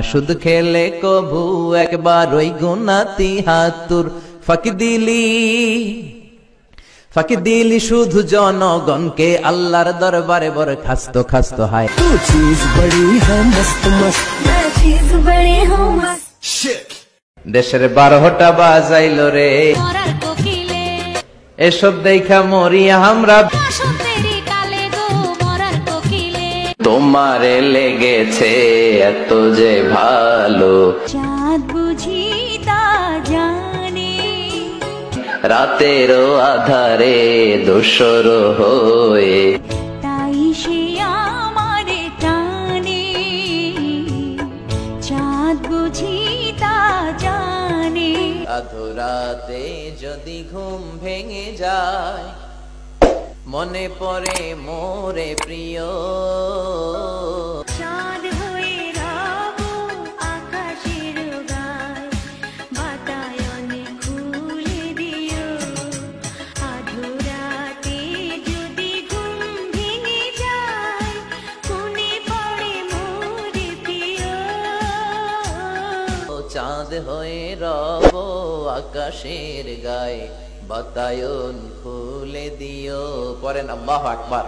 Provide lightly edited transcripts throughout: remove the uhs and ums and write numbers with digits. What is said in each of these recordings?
সুদ খেলে কবু একবার ওই গুনাতি হাতুর ফাঁকি দিলি শুধু জনগণকে আল্লাহর দরবারে বরখাস্ত খাস্ত হায়। तू चीज बड़ी है मस्त मस्त, मैं चीज बड़ी हूँ मस्त। দেশের 12টা বাজাইল রে এসব দেখা মরি আমরা, তোমারে লেগেছে এত যে ভালো, চাঁদ বুঝি তা জানে, রাতেরও আধারে দোসর হয়ে তাই সে আমারে টানে, চাঁদ বুঝি তা জানে। আধরাতে যদি ঘুম ভেঙে যায় মনে পড়ে মোরে প্রিয়, চাঁদ হয়ে রব আকাশের গায়, বাতায়ন খুলে দিও। আধরাতে যদি ঘুম ভেঙে যায় মনে পড়ে মোরে প্রিয়, চাঁদ হয়ে রব আকাশের গায়ে বাতায়ন খুলে দিও। পড়েন আল্লাহু আকবার।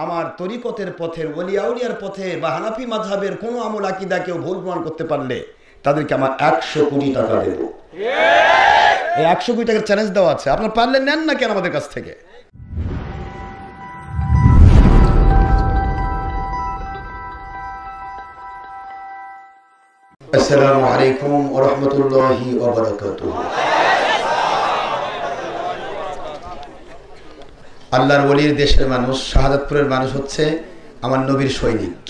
আমার তরিকতের পথের ওলিয়া উলিয়ার পথে বা হানাফি মাযহাবের কোনো আমল আকীদা কেউ ভুল প্রমাণ করতে পারলে তাদেরকে আমার 100 কোটি টাকা দেব। এই 100 কোটি টাকার চ্যালেঞ্জ দেওয়া আছে, আপনারা পারলে নেন না কেন আমাদের কাছ থেকে। আসসালামু আলাইকুম ওয়া রাহমাতুল্লাহি ওয়া বারাকাতুহু। আল্লাহর ওলির দেশের মানুষ, শাহাদাতপুরের মানুষ হচ্ছে আমার নবীর সৈনিক।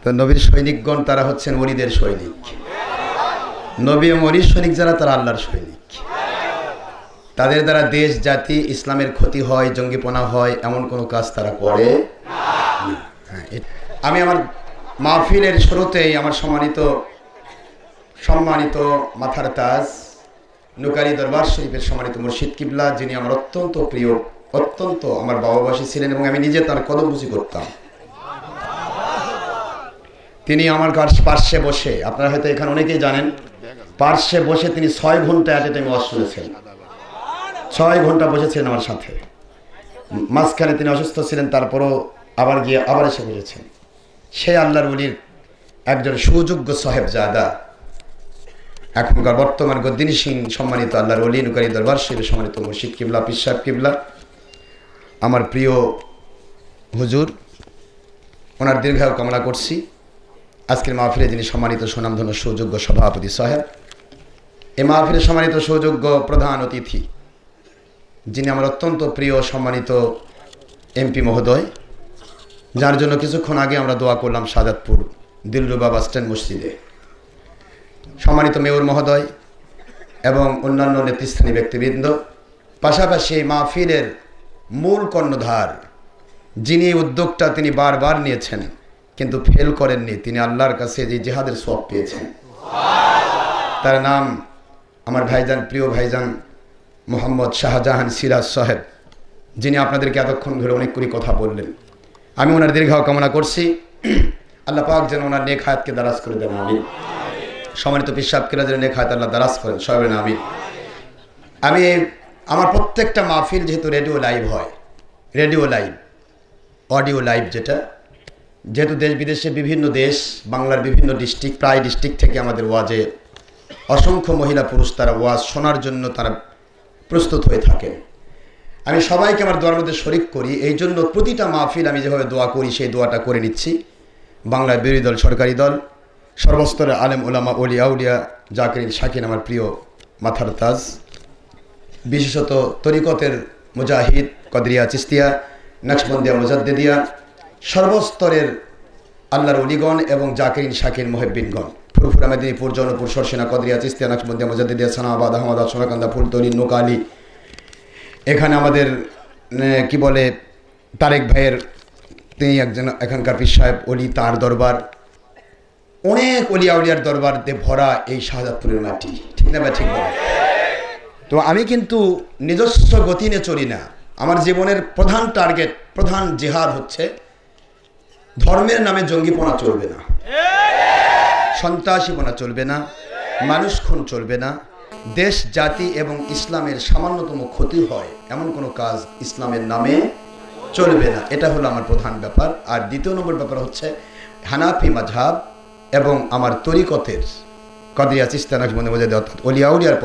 তো নবীর সৈনিকগণ তারা হচ্ছেন ওলিদের সৈনিক। নবী এবং ওলির সৈনিক যারা, তারা আল্লাহর সৈনিক। তাদের দ্বারা দেশ জাতি ইসলামের ক্ষতি হয়, জঙ্গিপনা হয়, এমন কোনো কাজ তারা করে না। আমি আমার মাহফিলের শুরুতেই আমার সম্মানিত মাথার তাজ নুকারি দরবার শরীফের সম্মানিত মুর্শিদ কিবলা, যিনি আমার অত্যন্ত প্রিয়, অত্যন্ত আমার বাবাবাসী ছিলেন এবং আমি নিজে তার কদমবুজি করতাম। তিনি আমার পার্শ্বে বসে, আপনারা হয়তো এখানে অনেকেই জানেন, পার্শ্বে বসে তিনি 6 ঘন্টা অ্যাট এ টাইম ওয়াজ শুনেছেন। 6 ঘন্টা বসেছিলেন আমার সাথে। মাঝখানে তিনি অসুস্থ ছিলেন, তারপরও আবার এসে বসেছেন। সেই আল্লাহর ওলির একজন সুযোগ্য সাহেবজাদা, এখনকার বর্তমান গদ্দিনীসীন সম্মানিত আল্লাহর ওলি নুকারি দরবার শরীফের সম্মানিত মুর্শিদ কিবলা, পীর সাহেব কিবলা, আমার প্রিয় হুজুর, ওনার দীর্ঘায়ু কামনা করছি। আজকের মাহফিলে যিনি সম্মানিত সুনামধন্য সুযোগ্য সভাপতি সাহেব, এই মাহফিলের সম্মানিত সুযোগ্য প্রধান অতিথি, যিনি আমার অত্যন্ত প্রিয় সম্মানিত এমপি মহোদয়, যার জন্য কিছুক্ষণ আগে আমরা দোয়া করলাম শাহাদাতপুর দিলরুবা বাস স্ট্যান্ড মসজিদে, সম্মানিত মেয়র মহোদয় এবং অন্যান্য নেতৃস্থানীয় ব্যক্তিবৃন্দ, পাশাপাশি এই মাহফিলের মূল কর্ণধার, যিনি এই উদ্যোগটা তিনি বারবার নিয়েছেন কিন্তু ফেল করেননি, তিনি আল্লাহর কাছে যে জিহাদের সওয়াব পেয়েছেন। তার নাম আমার ভাইজান, প্রিয় ভাইজান মোহাম্মদ শাহজাহান সিরাজ সাহেব, যিনি আপনাদেরকে এতক্ষণ ধরে অনেক করে কথা বললেন। আমি ওনার দীর্ঘায়ু কামনা করছি। আল্লাহ পাক যেন ওনার নেক হায়াতকে দারাজ করে দেন, আমিন। সম্মানিত পীর সাহেবকে যেন নেক হায়াত আল্লাহ দারাজ করেন, সবাই না আমিন। আমি আমার প্রত্যেকটা মাহফিল যেহেতু রেডিও লাইভ হয়, রেডিও লাইভ, অডিও লাইভ, যেহেতু দেশ বিদেশে বিভিন্ন দেশ, বাংলার বিভিন্ন ডিস্ট্রিক্ট, প্রায় ডিস্ট্রিক্ট থেকে আমাদের ওয়াজে অসংখ্য মহিলা পুরুষ তারা ওয়াজ শোনার জন্য তারা প্রস্তুত হয়ে থাকেন। আমি সবাইকে আমার দোয়ার মধ্যে শরিক করি। এই জন্য প্রতিটা মাহফিল আমি যেভাবে দোয়া করি সেই দোয়াটা করে নিচ্ছি। বাংলার বিরোধী দল, সরকারি দল, সর্বস্তরের আলেম ওলামা, ওলিয়া উলিয়া, জাকিরিন শাকিন, আমার প্রিয় মাথার তাজ, বিশেষত তরিকতের মুজাহিদ, কদরিয়া, চিস্তিয়া, নকশবন্দিয়া, মুজাদ্দিদিয়া, সর্বস্তরের আল্লাহর ওলিগণ এবং জাকিরিন শাকির মুহিব্বিনগণ, ফুরফুরা, মেদিনীপুর, জৌনপুর, সরসিনা, কদরিয়া, চিস্তিয়া, নকশবন্দিয়া, মুজাদ্দিদিয়া, সানাবাদ, আহমদাবাদ, সোনাকান্দা, ফুলতলি, নোকালি, এখানে আমাদের কি বলে তারেক ভাইয়ের, তিনি একজন এখানকার পীর সাহেব, অলি, তার দরবার, অনেক অলিয়া উলিয়ার দরবার দিয়ে ভরা এই শাহজাদপুরের মাটি, ঠিক না বা ঠিক বলে? তো আমি কিন্তু নিজস্ব গতি নিয়ে চলি না। আমার জীবনের প্রধান টার্গেট, প্রধান জিহাদ হচ্ছে ধর্মের নামে জঙ্গিপনা চলবে না, সন্ত্রাসীপনা চলবে না, মানুষ খুন চলবে না, দেশ জাতি এবং ইসলামের সামান্যতম ক্ষতি হয় এমন কোনো কাজ ইসলামের নামে চলবে না। এটা হলো আমার প্রধান ব্যাপার। আর দ্বিতীয় নম্বর ব্যাপার হচ্ছে হানাফি মাযহাব এবং আমার তরিকতের কাদিয়া চিশতিয়া নকশবন্দি অর্থাৎ অলিয়া উলিয়ার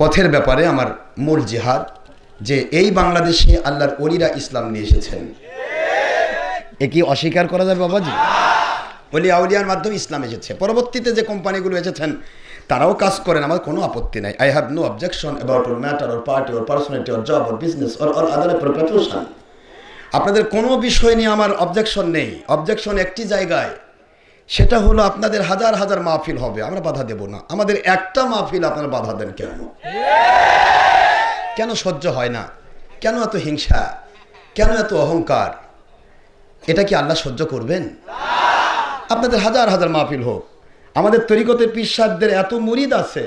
পথের ব্যাপারে আমার মূল জিহাদ, যে এই বাংলাদেশে আল্লাহর ওলিরা ইসলাম নিয়ে এসেছেন। এ কি অস্বীকার করা যাবে বাবাজি? অলিয়া উলিয়ার মাধ্যমে ইসলাম এসেছে। পরবর্তীতে যে কোম্পানিগুলো এসেছেন তারাও কাজ করেন, আমার কোনো আপত্তি নাই। I have no objection about ওর ম্যাটার ওর পার্টি ওর পার্সোনালিটি ওর জব ওর বিজনেস ওর আদার প্রফেশন। আপনাদের কোনো বিষয় নিয়ে আমার অবজেকশন নেই। অবজেকশন একটি জায়গায়, সেটা হলো আপনাদের হাজার হাজার মাহফিল হবে, আমরা বাধা দেব না। আমাদের একটা মাহফিল আপনারা বাধা দেন কেন? কেন সহ্য হয় না? কেন এত হিংসা? কেন এত অহংকার? এটা কি আল্লাহ সহ্য করবেন? আপনাদের হাজার হাজার মাহফিল হোক। আমাদের তরিকতের পীর সাহেবদের এত মুরিদ আছে,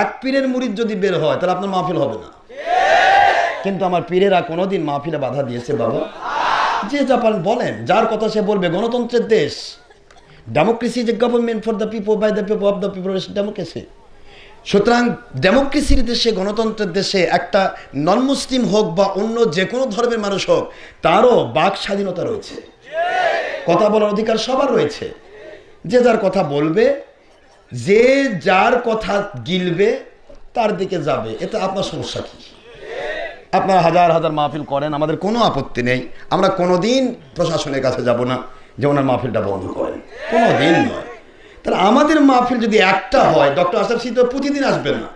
এক পীরের মুরিদ যদি বের হয় তাহলে আপনার মাহফিল হবে না। কিন্তু আমার পীরেরা কোনোদিন মাহফিলে বাধা দিয়েছে বাবা? যে জাপান বলেন, যার কথা সে বলবে। গণতন্ত্রের দেশ, ডেমোক্রেসি যে government for the people by the people of the people, democracy. সুতরাং ডেমোক্রেসির দেশে, গণতন্ত্রের দেশে একটা নন মুসলিম হোক বা অন্য যে কোনো ধর্মের মানুষ হোক, তারও বাক স্বাধীনতা রয়েছে, কথা বলার অধিকার সবার রয়েছে। যে যার কথা বলবে, যে যার কথা গিলবে তার দিকে যাবে, এতে আপনার সমস্যা কি? আপনারা হাজার হাজার মাহফিল করেন, আমাদের কোনো আপত্তি নেই। আমরা কোনোদিন প্রশাসনের কাছে যাব না যে ওনার মাহফিলটা বন্ধ করেন, কোনো দিন নয়। তাহলে আমাদের মাহফিল যদি একটা হয়, ডক্টর আশরাফ সিদ্দিকী প্রতিদিন আসবে না।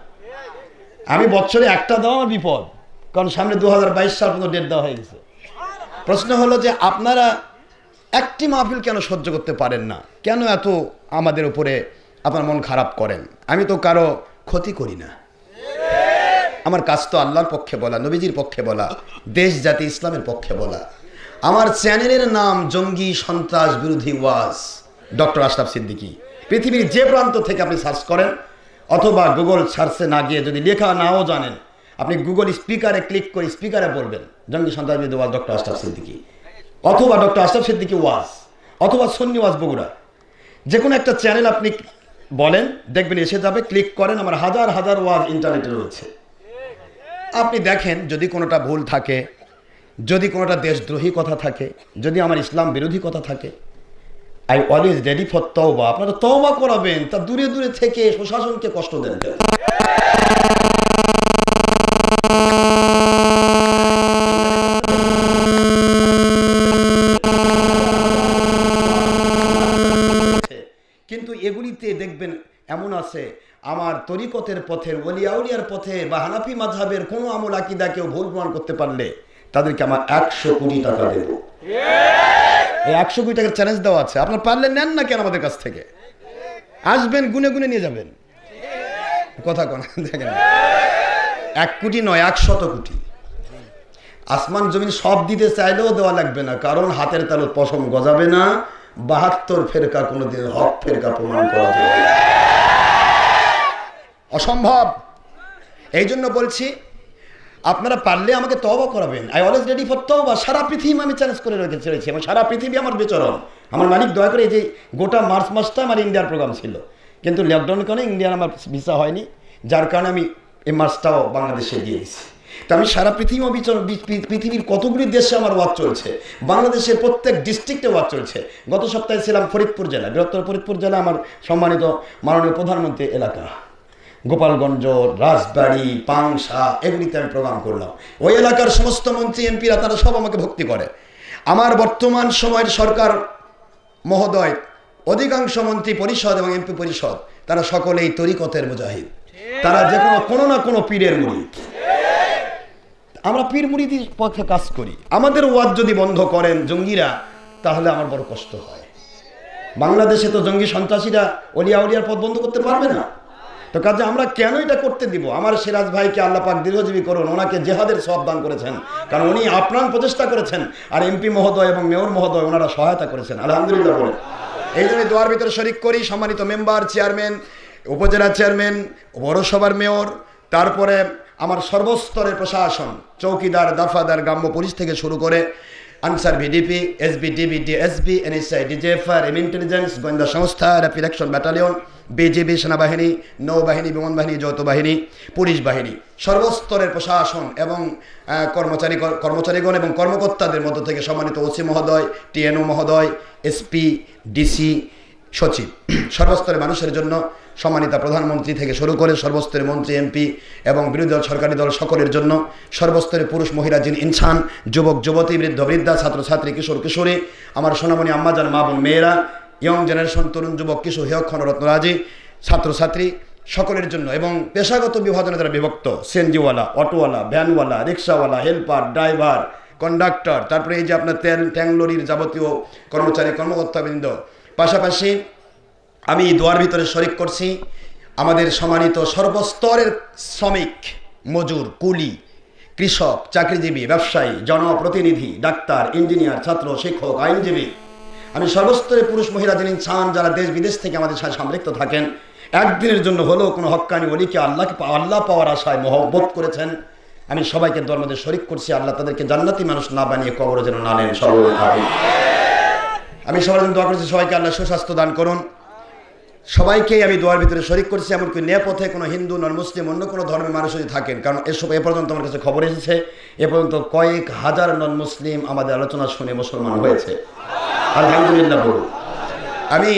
আমি বছরে একটা দেওয়া আমার বিপদ, কারণ সামনে 2022 সাল পর্যন্ত ডেট দেওয়া হয়ে গেছে। প্রশ্ন হলো যে আপনারা একটি মাহফিল কেন সহ্য করতে পারেন না? কেন এত আমাদের উপরে আপনার মন খারাপ করেন? আমি তো কারো ক্ষতি করি না। আমার কাজ তো আল্লাহর পক্ষে বলা, নবীজির পক্ষে বলা, দেশ জাতি ইসলামের পক্ষে বলা। আমার চ্যানেলের নাম জঙ্গি সন্ত্রাস বিরোধী ওয়াজ ডক্টর আশরাফ সিদ্দিকী। পৃথিবীর যে প্রান্ত থেকে আপনি সার্চ করেন, অথবা গুগল সার্চে না গিয়ে যদি লেখা নাও জানেন, আপনি গুগল স্পিকারে ক্লিক করে স্পিকারে বলবেন জঙ্গি সন্ত্রাস বিরোধী ওয়াজ ডক্টর আশরাফ সিদ্দিকী, অথবা ডক্টর আশরাফ সিদ্দিকী ওয়াজ, অথবা সুন্নি ওয়াজ বগুড়া। যে কোনো একটা চ্যানেল আপনি বলেন, দেখবেন এসে যাবে। ক্লিক করেন, আমার হাজার হাজার ওয়াজ ইন্টারনেটে রয়েছে। আপনি দেখেন, যদি কোনোটা ভুল থাকে, যদি কোনোটা দেশদ্রোহী কথা থাকে, যদি আমার ইসলাম বিরোধী কথা থাকে, আই অলওয়েজ রেডি ফর তওবা। আপনারা তওবা করাবেন, তা দূরে দূরে থেকে প্রশাসনকে কষ্ট দেন। কিন্তু এগুলিতে দেখবেন এমন আছে, আমার তরিকতের পথের, ওলিয়া উলিয়ার পথে বা হানাফি মাযহাবের কোনো আমল আকীদা কেউ ভুল প্রমাণ করতে পারলে তাদেরকে আমার 100 কোটি টাকা দেব। এই 100 কোটি টাকার চ্যালেঞ্জ দেওয়া আছে। আপনার পারলে নেন না কেন আমাদের কাছ থেকে? আসবেন, গুনে গুনে নিয়ে যাবেন। কথা কোন দেখেন, 1 কোটি নয়, 100 কোটি। আসমান জমিন সব দিতে চাইলেও দেওয়া লাগবে না, কারণ হাতের তালুত পশম গজাবে না। 72 ফেরকা কোনোদিন হক ফেরকা প্রমাণ করা যাবে না, অসম্ভব। এই জন্য বলছি, আপনারা পারলে আমাকে তওবা করাবেন। আই অলওয়েজ রেডি ফর তওবা। সারা পৃথিবী আমি চ্যালেঞ্জ করে রেখেছি, এবং সারা পৃথিবী আমার বিচরণ। আমার মালিক দয়া করে, এই যে গোটা মার্চ মাসটা আমার ইন্ডিয়ার প্রোগ্রাম ছিল, কিন্তু লকডাউনের কারণে ইন্ডিয়ার আমার ভিসা হয়নি, যার কারণে আমি এই মাসটাও বাংলাদেশে দিয়ে দিচ্ছি। তো আমি সারা পৃথিবী বিচরণ, পৃথিবীর কতগুলি দেশে আমার ওয়াজ চলছে, বাংলাদেশের প্রত্যেক ডিস্ট্রিক্টে ওয়াজ চলছে। গত সপ্তাহে ছিলাম ফরিদপুর জেলা, বৃহত্তর ফরিদপুর জেলা আমার সম্মানিত মাননীয় প্রধানমন্ত্রী এলাকা। গোপালগঞ্জ, রাজবাড়ী, পাংশা, এগুলিতে আমি প্রোগ্রাম করলাম। ওই এলাকার সমস্ত মন্ত্রী এমপিরা তারা সব আমাকে ভক্তি করে। আমার বর্তমান সময়ের সরকার মহোদয়, অধিকাংশ মন্ত্রী পরিষদ এবং এমপি পরিষদ, তারা সকলেই তরিকতের মুজাহিদ। তারা যে কোনো না কোনো পীরের মুরিদ। আমরা পীর মুরিদির পথে কাজ করি। আমাদের ওয়াজ যদি বন্ধ করেন জঙ্গিরা, তাহলে আমার বড় কষ্ট হয়। বাংলাদেশে তো জঙ্গি সন্ত্রাসীরা অলিয়া উলিয়ার পথ বন্ধ করতে পারবে না। তো কাজে আমরা কেন এটা করতে দিব? আমার সিরাজ ভাইকে আল্লাহ পাক দীর্ঘজীবী করুন, ওনাকে জেহাদের সওয়াব দান করেছেন, কারণ উনি আপ্রাণ প্রচেষ্টা করেছেন। আর এমপি মহোদয় এবং মেয়র মহোদয় ওনারা সহায়তা করেছেন, আলহামদুলিল্লাহ বলে। এই জন্য দোয়ার ভিতরে শরিক করি। সম্মানিত মেম্বার, চেয়ারম্যান, উপজেলা চেয়ারম্যান, পৌরসভার মেয়র, তারপরে আমার সর্বস্তরের প্রশাসন, চৌকিদার, দফাদার, গ্রাম্য পুলিশ থেকে শুরু করে answer VDP, SB, DB, DSB, NSI, DGFR, intelligence, গোয়েন্দা সংস্থা, র্যাপিড অ্যাকশন ব্যাটালিয়ন, বিজিবি, সেনাবাহিনী, নৌবাহিনী, বিমান বাহিনী, যৌথ বাহিনী, পুলিশ বাহিনী, সর্বস্তরের প্রশাসন এবং কর্মচারীগণ এবং কর্মকর্তাদের মধ্য থেকে সম্মানিত ওসি মহোদয়, টিএনও মহোদয়, এসপি, ডিসি, সচিব, সর্বস্তরের মানুষের জন্য, সম্মানিতা প্রধানমন্ত্রী থেকে শুরু করে সর্বস্তরের মন্ত্রী, এমপি এবং বিরোধী দল, সরকারি দল সকলের জন্য, সর্বস্তরের পুরুষ মহিলা, জিন ইনসান, যুবক যুবতী, বৃদ্ধ বৃদ্ধা, ছাত্র ছাত্রী, কিশোর কিশোরী, আমার সোনামণি আম্মাজান, মা বোন, মেয়েরা, ইয়ং জেনারেশন, তরুণ যুবক, কিশোর, হেয়ক্ষণ, রত্নরাজি, ছাত্রছাত্রী সকলের জন্য, এবং পেশাগত বিভাজনে যারা বিভক্ত, সিএনজিওয়ালা, অটোওয়ালা, ভ্যানওয়ালা, রিক্সাওয়ালা, হেল্পার, ড্রাইভার, কন্ডাক্টর, তারপরে এই যে আপনার তেল ট্যাং লরির যাবতীয় কর্মচারী, কর্মকর্তাবৃন্দ, পাশাপাশি আমি দোয়ার ভিতরে শরিক করছি আমাদের সম্মানিত সর্বস্তরের শ্রমিক, মজুর, কুলি, কৃষক, চাকরিজীবী, ব্যবসায়ী, জনপ্রতিনিধি, ডাক্তার, ইঞ্জিনিয়ার, ছাত্র, শিক্ষক, আইনজীবী, আমি সর্বস্তরে পুরুষ মহিলা, যিনি চান যারা দেশ বিদেশ থেকে আমাদের সাথে সম্পৃক্ত থাকেন, একদিনের জন্য হলেও কোনো হক্কানি ওলিকে আল্লাহ পাওয়ার আশায় মহব্বত করেছেন, আমি সবাইকে দোয়ার মধ্যে শরিক করছি। আল্লাহ তাদেরকে জান্নাতি মানুষ না বানিয়ে কবরে যেন না নেন। আমি সবার জন্য দোয়া করছি, সবাইকে আল্লাহ সুস্বাস্থ্য দান করুন। সবাইকেই আমি দোয়ার ভিতরে শরিক করছি, এমনকি নেপথ্যে কোনো হিন্দু, নন মুসলিম, অন্য কোনো ধর্মের মানুষ যদি থাকেন, কারণ এসব এ পর্যন্ত আমার কাছে খবর এসেছে এ পর্যন্ত কয়েক হাজার নন মুসলিম আমাদের আলোচনা শুনে মুসলমান হয়েছে, আলহামদুলিল্লাহ বলুন। আমি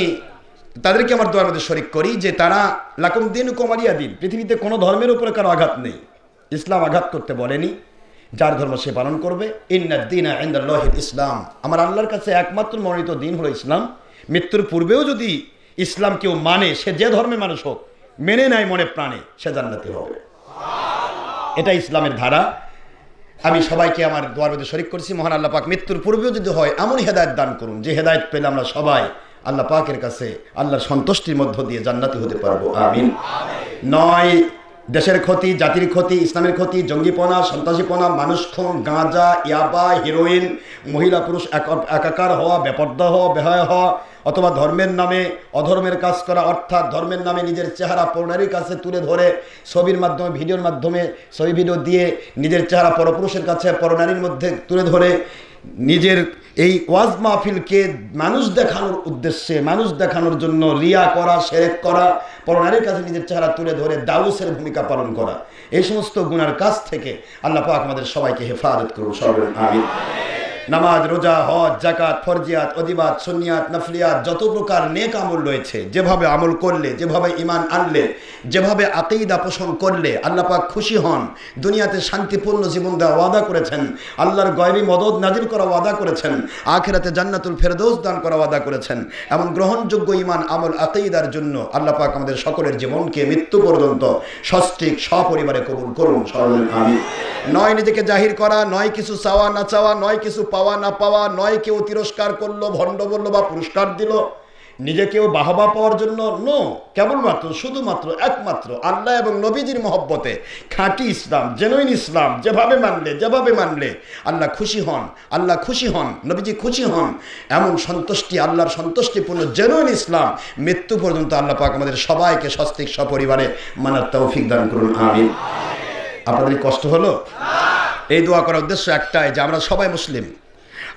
তাদেরকে আমার দোয়ার মধ্যে শরিক করি যে তারা লাকুম দীনুকুম ওয়ালিয়া দীন, পৃথিবীতে কোনো ধর্মের উপরে কারো আঘাত নেই, ইসলাম আঘাত করতে বলেনি, যার ধর্ম সে পালন করবে। ইন্নাদ দীনা ইনদাল্লাহিল ইসলাম, আমার আল্লাহর কাছে একমাত্র মনোনীত দিন হলো ইসলাম। মৃত্যুর পূর্বেও যদি ইসলাম কেউ মানে, সে যে ধর্মের মানুষ হোক, মেনে নেয় মনে প্রাণে, সে জান্নাতি হবে। এটা ইসলামের ধারা। আমি সবাইকে আমার দোয়ার মধ্যে শরিক করছি। মহান আল্লাহ পাক মৃত্যুর পূর্বেও যদি হয় এমন হেদায়েত দান করুন যে হেদায়েত পেলে আমরা সবাই আল্লাহ পাকের কাছে আল্লাহর সন্তুষ্টির মধ্য দিয়ে জান্নাতি হতে পারবো, আমিন। নয় দেশের ক্ষতি, জাতির ক্ষতি, ইসলামের ক্ষতি, জঙ্গিপনা, সন্ত্রাসীপনা, মানুষ খুন, গাঁজা, ইয়াবা, হিরোইন, মহিলা পুরুষ একাকার হওয়া, বেপর্দা হওয়া, বেহায়া হওয়া, অথবা ধর্মের নামে অধর্মের কাজ করা, অর্থাৎ ধর্মের নামে নিজের চেহারা পরনারীর কাছে তুলে ধরে ছবির মাধ্যমে, ভিডিওর মাধ্যমে ছবি ভিডিও দিয়ে নিজের চেহারা পরপুরুষের কাছে পরনারীর মধ্যে তুলে ধরে নিজের এই ওয়াজ মাহফিলকে মানুষ দেখানোর উদ্দেশ্যে, মানুষ দেখানোর জন্য রিয়া করা, শিরক করা, পরনারীর কাছে নিজের চেহারা তুলে ধরে দাউসের ভূমিকা পালন করা, এই সমস্ত গুনার কাজ থেকে আল্লাহ পাক আমাদের সবাইকে হেফাজত করুন, সবাই আমিন। নামাজ, রোজা, হজ, যাকাত, ফরজিয়াত, অদিবাত, সুন্নিয়াত, নফলিয়াত, যত প্রকার নেক আমল রয়েছে, যেভাবে আমল করলে, যেভাবে ঈমান আনলে, যেভাবে আকীদা পোষণ করলে আল্লাহ পাক খুশি হন, দুনিয়াতে শান্তিপূর্ণ জীবন দেওয়া ওয়াদা করেছেন, আল্লাহর গয়বী মদদ নাজিল করা ওয়াদা করেছেন, আখিরাতে জান্নাতুল ফেরদৌস দান করা ওয়াদা করেছেন, এমন গ্রহণযোগ্য ঈমান আমল আকীদার জন্য আল্লাহ পাক আমাদের সকলের জীবনকে মৃত্যু পর্যন্ত সস্ত্রীক সপরিবারে কবুল করুন, সবাই আমিন। নয় নিজেকে জাহির করা, নয় কিছু চাওয়া না চাওয়া, নয় কিছু পাওয়া না পাওয়া, নয় কেউ তিরস্কার করলো, ভণ্ড বললো বা পুরস্কার দিল, নিজেকেও বাহবা পাওয়ার জন্য, নো, কেবলমাত্র শুধুমাত্র একমাত্র আল্লাহ এবং নবীজির মহব্বতে খাঁটি ইসলাম, জেনুইন ইসলাম যেভাবে মানলে আল্লাহ খুশি হন, আল্লাহ খুশি হন, নবীজি খুশি হন, এমন সন্তুষ্টি, আল্লাহর সন্তুষ্টিপূর্ণ জেনুইন ইসলাম মৃত্যু পর্যন্ত আল্লাহ পাক আমাদের সবাইকে সস্ত্রীক সপরিবারে মানার তৌফিক দান করুন, আমিন। আপনাদের কষ্ট হলো? এই দোয়া করার উদ্দেশ্য একটাই যে আমরা সবাই মুসলিম,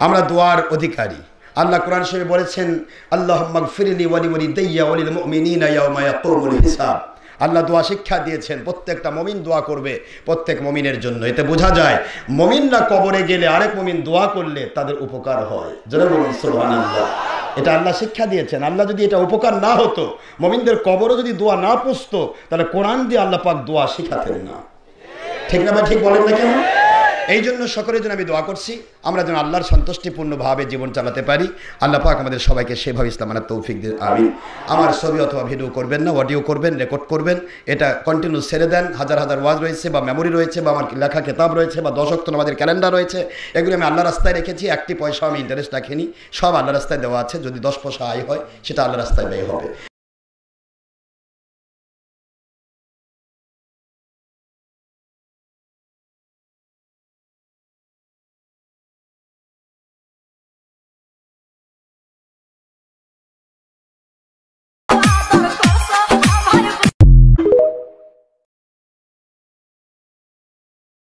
আমরা দোয়ার অধিকারী। আল্লাহ কোরআন শরীফে বলেছেন, আল্লাহুম্মা গফিরলি ওয়া লিওয়ালিদাইয়া ওয়া লিল মুমিনিনা ইয়াওমা ইয়াকুমুল হিসাব। আল্লাহ দোয়া শিক্ষা দিয়েছেন, প্রত্যেকটা মুমিন দোয়া করবে প্রত্যেক মুমিনের জন্য। এতে বোঝা যায় মুমিনরা কবরে গেলে আরেক মুমিন দোয়া করলে তাদের উপকার হয়। জোরে বলুন সুবহানাল্লাহ। এটা আল্লাহ শিক্ষা দিয়েছেন। আল্লাহ যদি এটা উপকার না হতো, মুমিনদের কবরে যদি দোয়া না পৌঁছতো, তাহলে কোরআন দিয়ে আল্লাহ পাক দোয়া শিখাতেন না। ঠিক না ভাই? ঠিক বলেন না কেন? এই জন্য সকলের জন্য আমি দোয়া করছি, আমরা যেন আল্লাহর সন্তুষ্টিপূর্ণভাবে জীবন চালাতে পারি। আল্লাহ পাক আমাদের সবাইকে সেভাবে ইসলাম মানার তৌফিক দিন, আমিন। আমার ছবি অথবা ভিডিও করবেন না, অডিও করবেন, রেকর্ড করবেন, এটা কন্টিনিউ ছেড়ে দেন। হাজার হাজার ওয়াজ রয়েছে বা মেমোরি রয়েছে বা আমার লেখা কিতাব রয়েছে বা 10 ওয়াক্ত নামাজের ক্যালেন্ডার রয়েছে, এগুলো আমি আল্লাহ রাস্তায় রেখেছি। একটি পয়সা আমি ইন্টারেস্ট রাখিনি, সব আল্লাহ রাস্তায় দেওয়া আছে। যদি 10 পয়সা আয় হয় সেটা আল্লাহ রাস্তায় ব্যয় হবে।